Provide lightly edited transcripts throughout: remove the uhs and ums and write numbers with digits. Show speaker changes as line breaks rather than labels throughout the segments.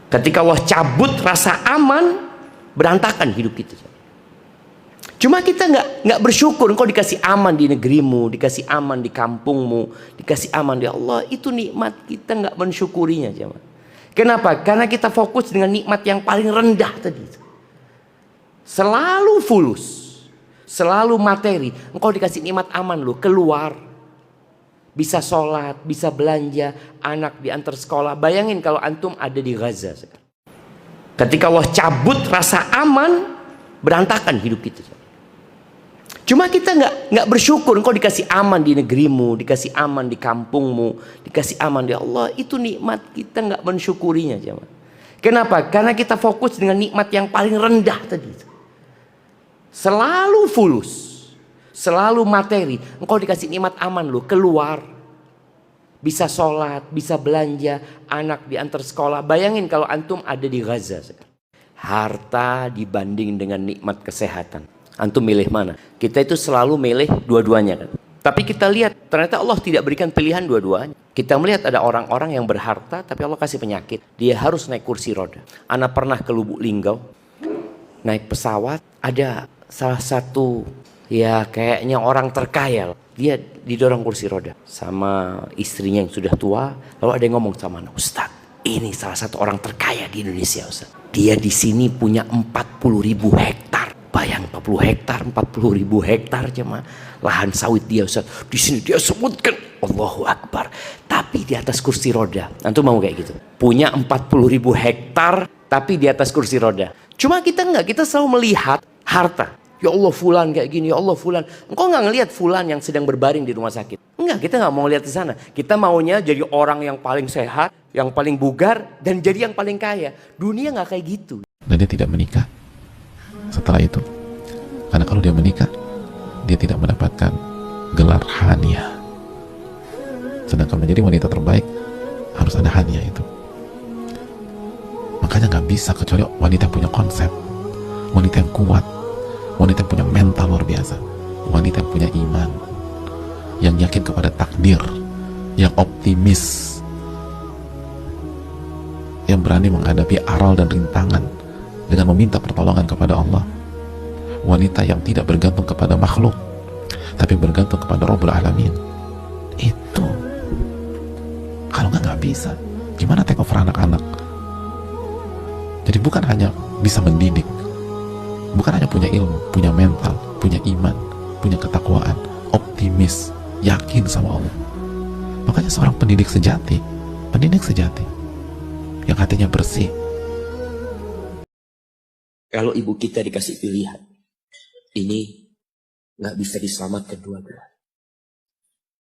Ketika Allah cabut rasa aman, berantakan hidup kita. Cuma kita nggak bersyukur. Engkau dikasih aman di negerimu, dikasih aman di kampungmu, dikasih aman di Allah. Itu nikmat, kita nggak mensyukurinya. Kenapa? Karena kita fokus dengan nikmat yang paling rendah tadi. Selalu fulus, selalu materi. Engkau dikasih nikmat aman loh, keluar, bisa sholat, bisa belanja, anak diantar sekolah. Bayangin kalau antum ada di Gaza. Ketika Allah cabut rasa aman, berantakan hidup kita. Cuma kita nggak bersyukur. Engkau dikasih aman di negerimu, dikasih aman di kampungmu, dikasih aman di Allah. Itu nikmat, kita nggak mensyukurinya. Kenapa? Karena kita fokus dengan nikmat yang paling rendah tadi. Selalu fulus, selalu materi. Engkau dikasih nikmat aman loh, keluar, bisa sholat, bisa belanja, anak diantar sekolah. Bayangin kalau antum ada di Gaza. Harta dibanding dengan nikmat kesehatan. Antum milih mana? Kita itu selalu milih dua-duanya kan. Tapi kita lihat ternyata Allah tidak berikan pilihan dua-duanya. Kita melihat ada orang-orang yang berharta tapi Allah kasih penyakit. Dia harus naik kursi roda. Ana pernah ke Lubuk Linggau, naik pesawat, ada salah satu ya kayaknya orang terkaya. Dia didorong kursi roda sama istrinya yang sudah tua. Lalu ada yang ngomong sama Ana, Ustaz, ini salah satu orang terkaya di Indonesia, Ustaz. Dia di sini punya 40.000 hektar. Bayang 40 hektar, 40.000 hektar jemaah lahan sawit dia, Ustaz. Di sini dia sebutkan Allahu Akbar, tapi di atas kursi roda. Antum mau kayak gitu? Punya 40.000 hektar, tapi di atas kursi roda. Cuma kita enggak, kita selalu melihat harta. Ya Allah fulan kayak gini, ya Allah fulan. Engkau nggak ngelihat fulan yang sedang berbaring di rumah sakit? Enggak, kita nggak mau lihat ke sana. Kita maunya jadi orang yang paling sehat, yang paling bugar, dan jadi yang paling kaya. Dunia nggak kayak gitu.
Dan dia tidak menikah setelah itu, karena kalau dia menikah dia tidak mendapatkan gelar hania. Sedangkan menjadi wanita terbaik harus ada hania itu. Makanya nggak bisa kecuali wanita yang punya konsep, wanita yang kuat, wanita yang punya mental luar biasa, wanita yang punya iman, yang yakin kepada takdir, yang optimis, yang berani menghadapi aral dan rintangan dengan meminta pertolongan kepada Allah. Wanita yang tidak bergantung kepada makhluk tapi bergantung kepada Rabbul Alamin. Itu kalau nggak bisa, gimana take over anak-anak? Jadi bukan hanya bisa mendidik, bukan hanya punya ilmu, punya mental, punya iman, punya ketakwaan, optimis, yakin sama Allah. Makanya seorang pendidik sejati yang hatinya bersih.
Kalau ibu kita dikasih pilihan, ini nggak bisa diselamatkan dua-dua.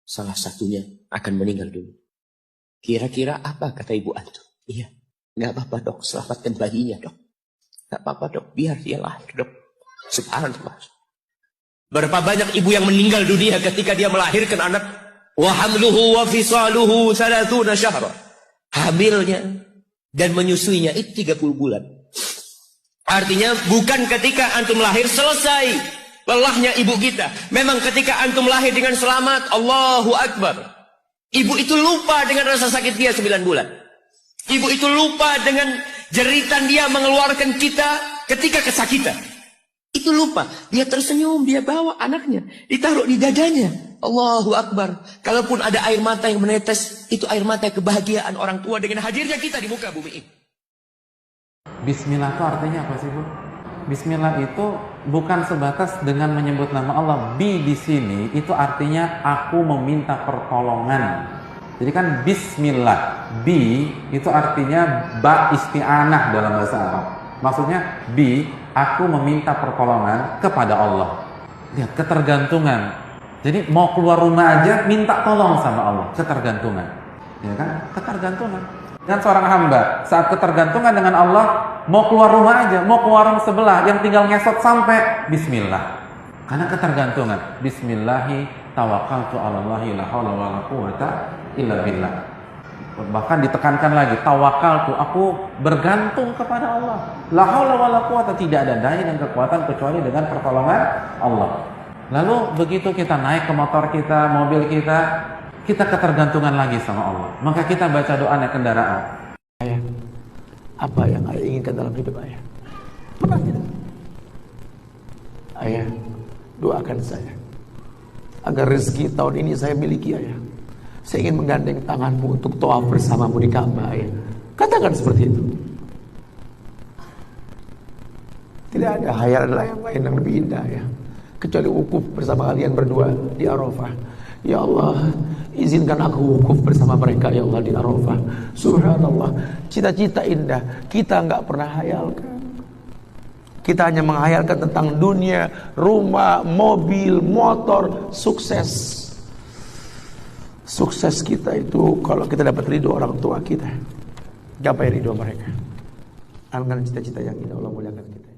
Salah satunya akan meninggal dulu. Kira-kira apa kata ibu antum? Iya, nggak apa-apa dok, selamatkan bayinya dok. Nggak apa-apa dok, biar dia lahir dok. Subhanallah. Berapa banyak ibu yang meninggal dunia ketika dia melahirkan anak? Wa hamluhu wa fisaluhu 30 syahra. Hamilnya dan menyusuinya itu 30 bulan. Artinya bukan ketika antum lahir selesai lelahnya ibu kita. Memang ketika antum lahir dengan selamat, Allahu Akbar. Ibu itu lupa dengan rasa sakit dia 9 bulan. Ibu itu lupa dengan jeritan dia mengeluarkan kita ketika kesakitan. Itu lupa. Dia tersenyum, dia bawa anaknya, ditaruh di dadanya. Allahu Akbar. Kalaupun ada air mata yang menetes, itu air mata kebahagiaan orang tua dengan hadirnya kita di muka bumi ini.
Bismillah itu artinya apa sih, Bu? Bismillah itu bukan sebatas dengan menyebut nama Allah. Bi di sini itu artinya aku meminta pertolongan. Jadi kan Bismillah, bi itu artinya ba isti'anah dalam bahasa Arab. Maksudnya bi, aku meminta pertolongan kepada Allah. Lihat, ketergantungan. Jadi mau keluar rumah aja minta tolong sama Allah, ketergantungan. Ya kan? Ketergantungan. Dan seorang hamba saat ketergantungan dengan Allah, mau keluar rumah aja, mau ke warung sebelah, yang tinggal ngesot sampai Bismillah. Karena ketergantungan. Bismillahi tawakkaltu 'alallahi la haula wala quwata illa billah. Bahkan ditekankan lagi, tawakkaltu, aku bergantung kepada Allah. La haula wala quwata, tidak ada daya dan kekuatan kecuali dengan pertolongan Allah. Lalu begitu kita naik ke motor kita, mobil kita ketergantungan lagi sama Allah. Maka kita baca doa naik kendaraan.
apa yang ayah inginkan dalam hidup ayah? Pernah tidak? Ayah, doakan saya agar rezeki tahun ini saya miliki ayah. Saya ingin menggandeng tanganmu untuk tawaf bersamamu di Ka'bah ayah. Katakan seperti itu. Tidak ada hayalan lain yang lebih indah ya, kecuali wukuf bersama kalian berdua di Arafah. Ya Allah, izinkan aku wukuf bersama mereka ya Allah di Arafah. Subhanallah, cita-cita indah kita nggak pernah hayalkan. Kita hanya menghayalkan tentang dunia, rumah, mobil, motor, sukses. Sukses kita itu kalau kita dapat ridho orang tua kita. Gapai ridho mereka. Dengan cita-cita yang indah, Allah muliakan kita.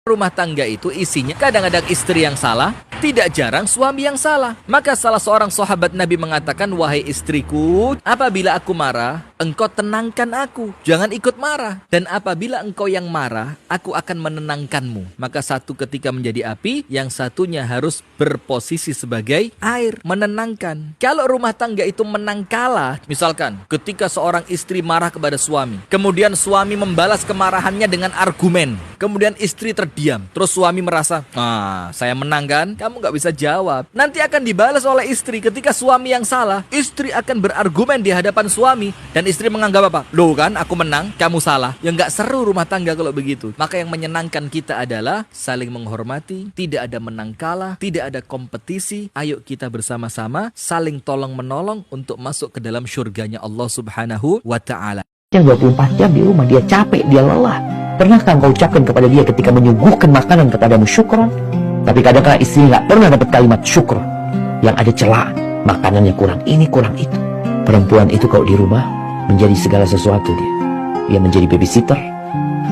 Rumah tangga itu isinya kadang-kadang istri yang salah, tidak jarang suami yang salah. Maka salah seorang sahabat Nabi mengatakan, wahai istriku, apabila aku marah, engkau tenangkan aku, jangan ikut marah. Dan apabila engkau yang marah, aku akan menenangkanmu. Maka satu ketika menjadi api, yang satunya harus berposisi sebagai air, menenangkan. Kalau rumah tangga itu menang kalah, misalkan ketika seorang istri marah kepada suami, kemudian suami membalas kemarahannya dengan argumen, kemudian istri terdiam, terus suami merasa, saya menang kan? Kamu gak bisa jawab. Nanti akan dibalas oleh istri. Ketika suami yang salah, istri akan berargumen di hadapan suami, dan istri menganggap apa? Loh kan aku menang, kamu salah. Ya gak seru rumah tangga kalau begitu. Maka yang menyenangkan kita adalah saling menghormati, tidak ada menang kalah, tidak ada kompetisi. Ayo kita bersama-sama saling tolong menolong untuk masuk ke dalam syurganya Allah Subhanahu wa ta'ala.
Yang 24 jam di rumah, dia capek, dia lelah. Pernahkah engkau ucapkan kepada dia ketika menyuguhkan makanan kepadamu syukron? Tapi kadang-kadang istri nggak pernah dapat kalimat syukur. Yang ada celaan, makanannya kurang ini, kurang itu. Perempuan itu kalau di rumah menjadi segala sesuatu dia. Dia menjadi babysitter,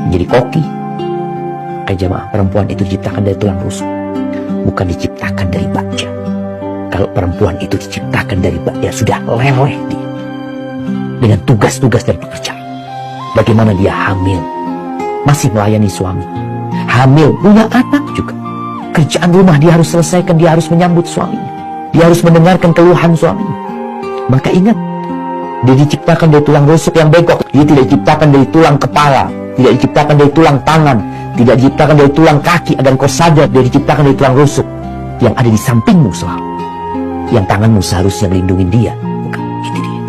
menjadi koki. Jamaah, perempuan itu diciptakan dari tulang rusuk, bukan diciptakan dari baja. Kalau perempuan itu diciptakan dari baja, sudah leleh dia dengan tugas-tugas dan pekerjaan. Bagaimana dia hamil, masih melayani suami, hamil, punya anak juga. Kerjaan rumah dia harus selesaikan, dia harus menyambut suaminya, dia harus mendengarkan keluhan suaminya. Maka ingat, dia diciptakan dari tulang rusuk yang bengkok. Dia tidak diciptakan dari tulang kepala, tidak diciptakan dari tulang tangan, tidak diciptakan dari tulang kaki agar kau sadar. Dia diciptakan dari tulang rusuk yang ada di sampingmu selalu, yang tanganmu seharusnya melindungi dia. Bukan, itu dia.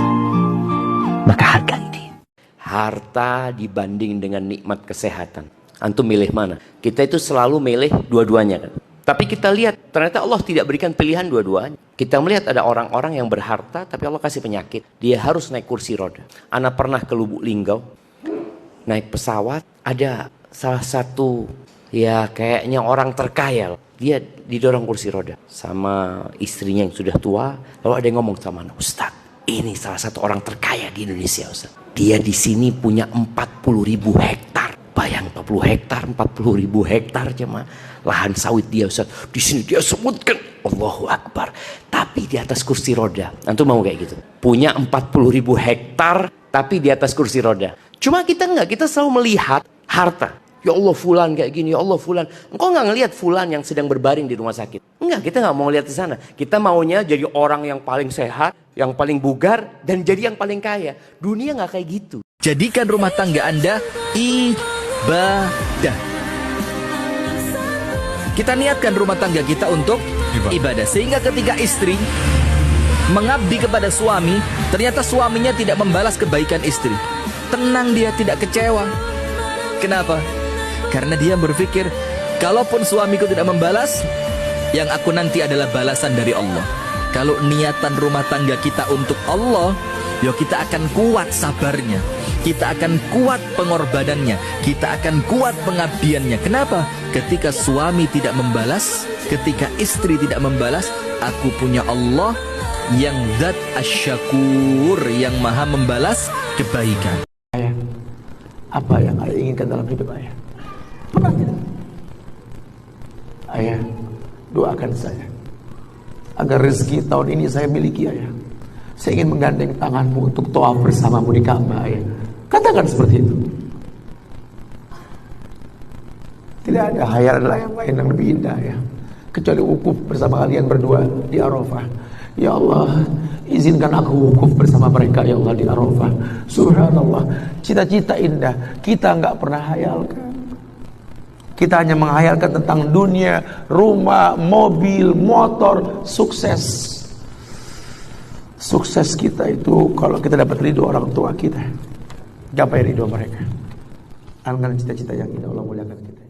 Maka hargai dia.
Harta dibanding dengan nikmat kesehatan. Antum milih mana? Kita itu selalu milih dua-duanya kan. Tapi kita lihat, ternyata Allah tidak berikan pilihan dua-duanya. Kita melihat ada orang-orang yang berharta, tapi Allah kasih penyakit. Dia harus naik kursi roda. Ana pernah ke Lubuk Linggau, naik pesawat, ada salah satu, ya kayaknya orang terkaya. Dia didorong kursi roda sama istrinya yang sudah tua. Lalu ada yang ngomong sama anak, Ustaz, ini salah satu orang terkaya di Indonesia, Ustaz. Dia di sini punya 40.000 hektar. Bayang 40 hektar, 40.000 hektar jemaah lahan sawit dia, Ustaz. Di sini dia sebutkan Allahu Akbar, tapi di atas kursi roda. Antum mau kayak gitu? Punya 40.000 hektar, tapi di atas kursi roda. Cuma kita enggak, kita selalu melihat harta. Ya Allah fulan kayak gini, ya Allah fulan. Engkau enggak ngelihat fulan yang sedang berbaring di rumah sakit. Enggak, kita enggak mau lihat di sana. Kita maunya jadi orang yang paling sehat, yang paling bugar, dan jadi yang paling kaya. Dunia enggak kayak gitu.
Jadikan rumah tangga Anda ibadah. Kita niatkan rumah tangga kita untuk ibadah. Sehingga ketika istri mengabdi kepada suami, ternyata suaminya tidak membalas kebaikan istri, tenang, dia tidak kecewa. Kenapa? Karena dia berpikir, kalaupun suamiku tidak membalas, yang aku nanti adalah balasan dari Allah. Kalau niatan rumah tangga kita untuk Allah, ya kita akan kuat sabarnya, kita akan kuat pengorbanannya, kita akan kuat pengabdiannya. Kenapa? Ketika suami tidak membalas, ketika istri tidak membalas, aku punya Allah yang zat asyakur, yang maha membalas kebaikan.
Ayah, apa yang ayah inginkan dalam hidup ayah? Pernah tidak? Ayah, doakan saya agar rezeki tahun ini saya miliki ayah. Saya ingin menggandeng tanganmu untuk tawaf bersamamu di Ka'bah ayah. Katakan seperti itu. Tidak ada hayalan lain yang lebih indah ya, kecuali wukuf bersama kalian berdua di Arafah. Ya Allah, izinkan aku wukuf bersama mereka ya Allah di Arafah. Subhanallah, cita-cita indah kita nggak pernah hayalkan. Kita hanya menghayalkan tentang dunia, rumah, mobil, motor, sukses. Sukses kita itu kalau kita dapat ridho orang tua kita, gapai ridho mereka. Angkat cita-cita yang indah, Allah muliakan kita.